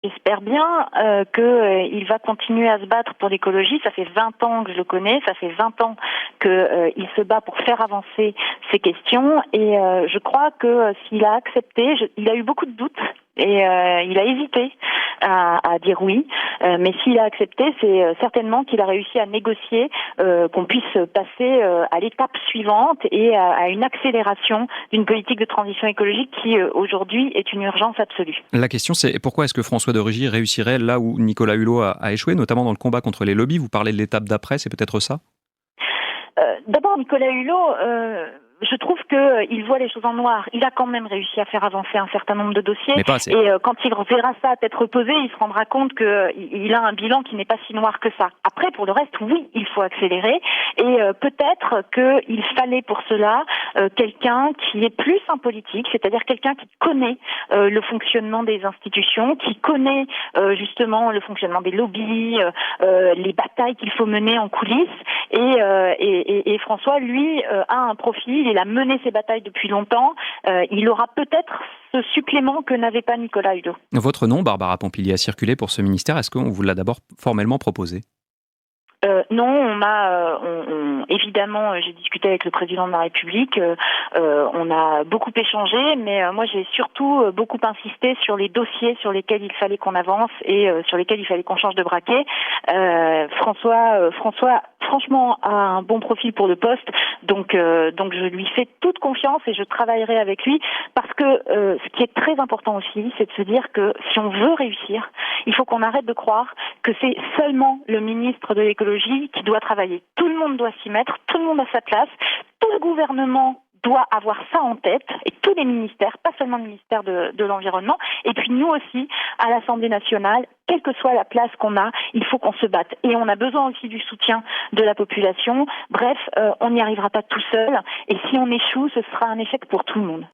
J'espère bien qu'il va continuer à se battre pour l'écologie. Ça fait 20 ans que je le connais, ça fait 20 ans qu'il se bat pour faire avancer ces questions. Et je crois que s'il a accepté, il a eu beaucoup de doutes et il a hésité à dire oui. Mais s'il a accepté, c'est certainement qu'il a réussi à négocier qu'on puisse passer à l'étape suivante et à une accélération d'une politique de transition écologique qui aujourd'hui est une urgence absolue. La question, c'est pourquoi est-ce que François de Rugy réussirait là où Nicolas Hulot a échoué, notamment dans le combat contre les lobbies? Vous parlez de l'étape d'après, c'est peut-être ça? D'abord, Nicolas Hulot, je trouve qu'il voit les choses en noir. Il a quand même réussi à faire avancer un certain nombre de dossiers. Mais pas assez. Et quand il verra ça à tête reposée, il se rendra compte qu'il a un bilan qui n'est pas si noir que ça. Après, pour le reste, oui, il faut accélérer. Et peut-être qu'il fallait pour cela quelqu'un qui est plus un politique, c'est-à-dire quelqu'un qui connaît le fonctionnement des institutions, qui connaît justement le fonctionnement des lobbies, les batailles qu'il faut mener en coulisses. Et François, lui, a un profil, il a mené ses batailles depuis longtemps, il aura peut-être ce supplément que n'avait pas Nicolas Hulot. Votre nom, Barbara Pompili, a circulé pour ce ministère. Est-ce qu'on vous l'a d'abord formellement proposé? Non, évidemment, j'ai discuté avec le président de la République, on a beaucoup échangé, mais moi j'ai surtout beaucoup insisté sur les dossiers sur lesquels il fallait qu'on avance et sur lesquels il fallait qu'on change de braquet. François, franchement, a un bon profil pour le poste, donc je lui fais toute confiance et je travaillerai avec lui parce que ce qui est très important aussi, c'est de se dire que si on veut réussir, il faut qu'on arrête de croire que c'est seulement le ministre de l'écologie qui doit travailler. Tout le monde doit s'y mettre, tout le monde a sa place, tout le gouvernement doit avoir ça en tête, et tous les ministères, pas seulement le ministère de l'Environnement, et puis nous aussi, à l'Assemblée nationale, quelle que soit la place qu'on a, il faut qu'on se batte. Et on a besoin aussi du soutien de la population. Bref, on n'y arrivera pas tout seul, et si on échoue, ce sera un échec pour tout le monde.